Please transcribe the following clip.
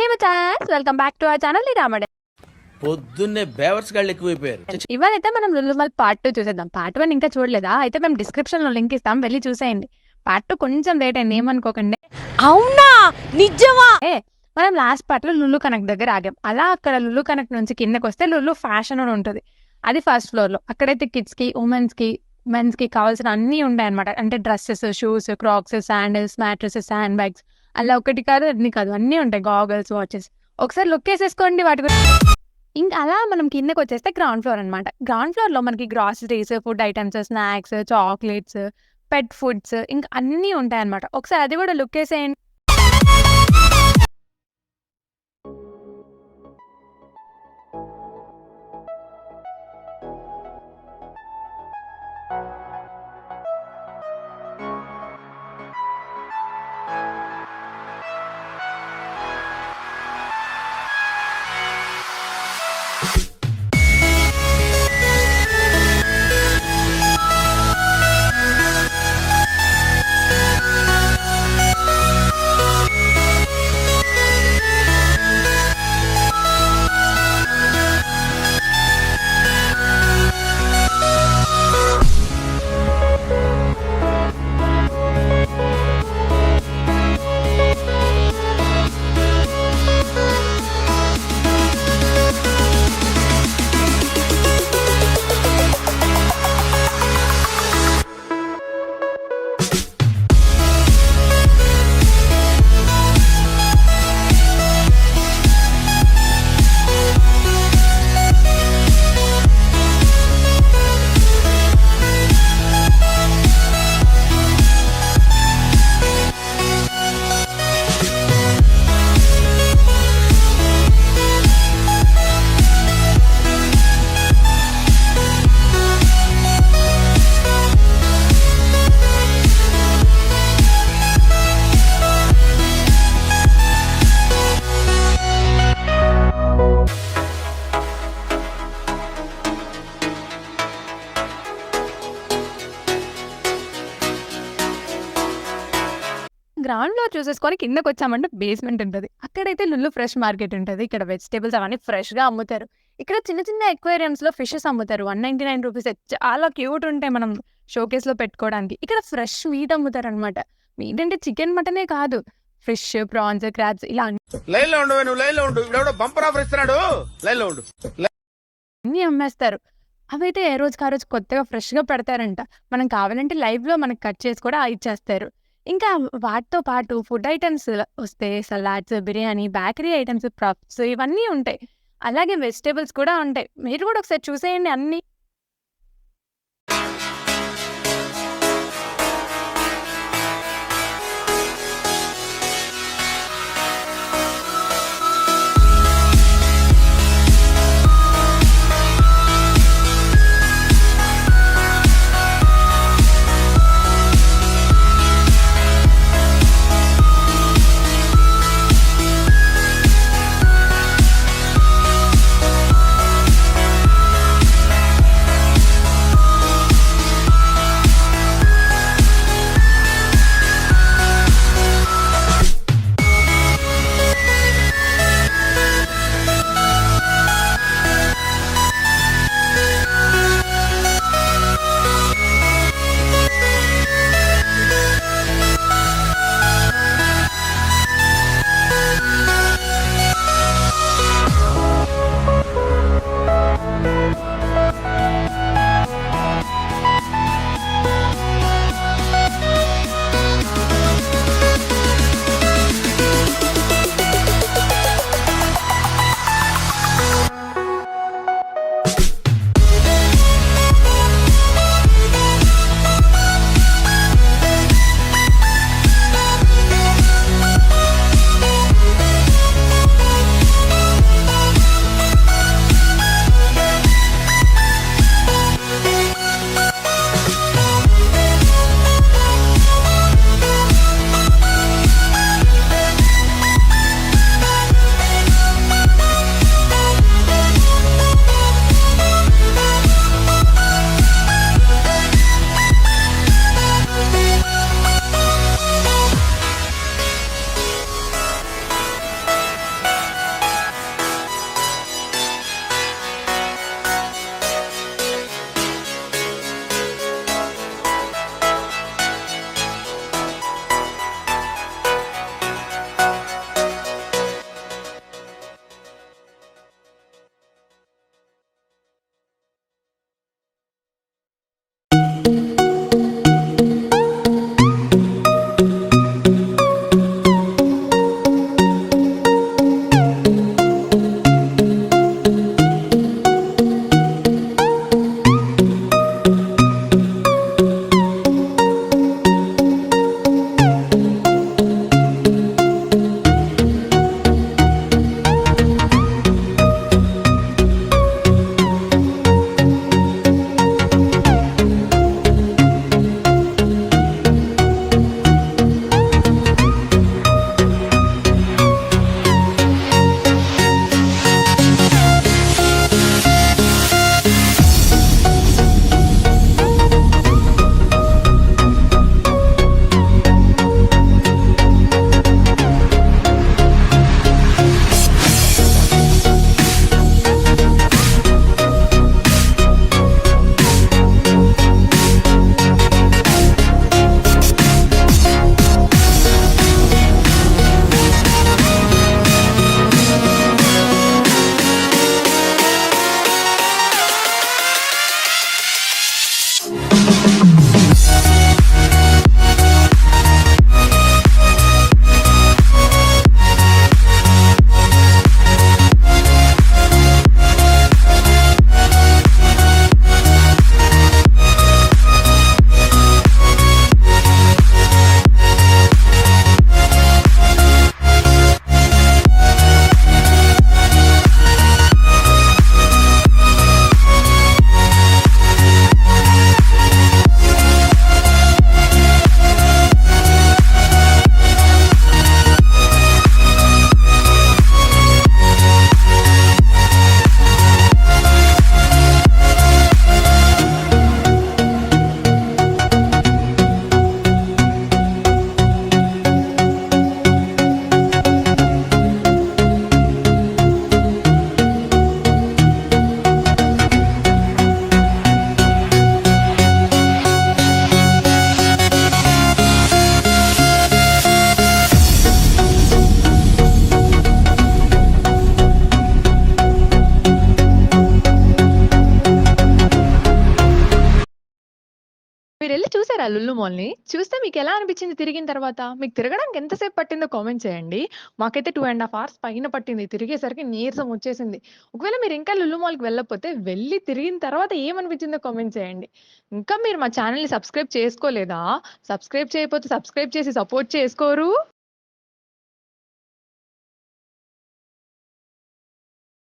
హే మచాస్, welcome back to our channel రామడే. పొద్దున్నే బేవర్స్ గాళ్ళు ఎక్కువైపోయారు. ఇవాళైతే మనం లులు మాల్ పార్ట్ 2 చూసేద్దాం. పార్ట్ 1 ఇంకా చూడలేదా? అయితే మేము డిస్క్రిప్షన్ లో లింక్ ఇస్తాం, వెళ్ళి చూసేయండి. పార్ట్ 2 కొంచెం లేట్ అయింది, ఏమనుకోకండి. అవునా, నిజమా? మనం లాస్ట్ పార్ట్ లో లులు కనెక్ట్ దగ్గర ఆగాం. అలా అక్కడ లులు కనెక్ట్ నుంచి కిందకి వస్తే లులు ఫ్యాషన్ అని ఉంటుంది. అది ఫస్ట్ ఫ్లోర్ లో. అక్కడైతే కిడ్స్ కి, ఉమెన్స్ కి, మెన్స్ కి కావాల్సిన అన్ని ఉంటాయి అనమాట. అంటే dresses, shoes, Crocs, sandals, mattresses, hand bags, అలా ఒకటి కాదు అన్ని కాదు అన్ని ఉంటాయి. Goggles, watches. ఒకసారి లుక్ వేసేసుకోండి వాటి గురించి. ఇంకా అలా మనం కిందకి వచ్చేస్తే గ్రౌండ్ ఫ్లోర్ అనమాట. గ్రౌండ్ ఫ్లోర్ లో మనకి groceries, food items, snacks, chocolates, pet foods ఇంకా అన్నీ ఉంటాయి అనమాట. ఒకసారి అది కూడా లుక్ వేసేయండి. గ్రౌండ్ ఫ్లోర్ చూసేసుకొని కిందకి వచ్చామంటే బేస్మెంట్ ఉంటుంది. అక్కడైతే లుల్లు ఫ్రెష్ మార్కెట్ ఉంటుంది. ఇక్కడ వెజిటేబుల్స్ అవన్నీ ఫ్రెష్ గా అమ్ముతారు. ఇక్కడ చిన్న చిన్న ఎక్వేరియంస్ లో ఫిషెస్ అమ్ముతారు. 199 రూపీస్. చాలా క్యూట్ ఉంటాయి మనం షోకేస్ లో పెట్టుకోవడానికి. ఇక్కడ ఫ్రెష్ మీట్ అమ్ముతారు అనమాట. మీట్ అంటే చికెన్, మటనే కాదు, ఫిష్, ప్రాన్స్, క్రాబ్స్ ఇలా లైన్ లో ఉండు, నువ్వు లైన్ లో ఉండు. ఇప్పుడు బంపర్ ఆఫర్ ఇస్తున్నాడు, లైన్ లో ఉండు. అన్ని అమ్మేస్తారు. అవైతే ఏ రోజుకి ఆ రోజు కొత్తగా ఫ్రెష్ గా పెడతారంట. మనం కావాలంటే లైవ్ లో మనకి కట్ చేసి కూడా ఇచ్చేస్తారు. ఇంకా వాటితో పాటు ఫుడ్ ఐటమ్స్ వస్తే salads, biryani, bakery items, puffs ఇవన్నీ ఉంటాయి. అలాగే వెజిటేబుల్స్ కూడా ఉంటాయి. మీరు కూడా ఒకసారి చూసేయండి అన్ని. వెళ్ళి చూసారా లుల్లు మాల్ని? చూస్తే మీకు ఎలా అనిపించింది తిరిగిన తర్వాత? మీకు తిరగడానికి ఎంతసేపు పట్టిందో కామెంట్ చేయండి. మాకైతే 2.5 అవర్స్ పైన పట్టింది. తిరిగేసరికి నీరసం వచ్చేసింది. ఒకవేళ మీరు ఇంకా లుల్లు మాల్‌కి వెళ్ళకపోతే వెళ్ళి తిరిగిన తర్వాత ఏమనిపించిందో కామెంట్ చేయండి. ఇంకా మీరు మా ఛానెల్‌ని సబ్స్క్రైబ్ చేసుకోలేదా? సబ్స్క్రైబ్ చేయకపోతే సబ్స్క్రైబ్ చేసి సపోర్ట్ చేసుకోరు?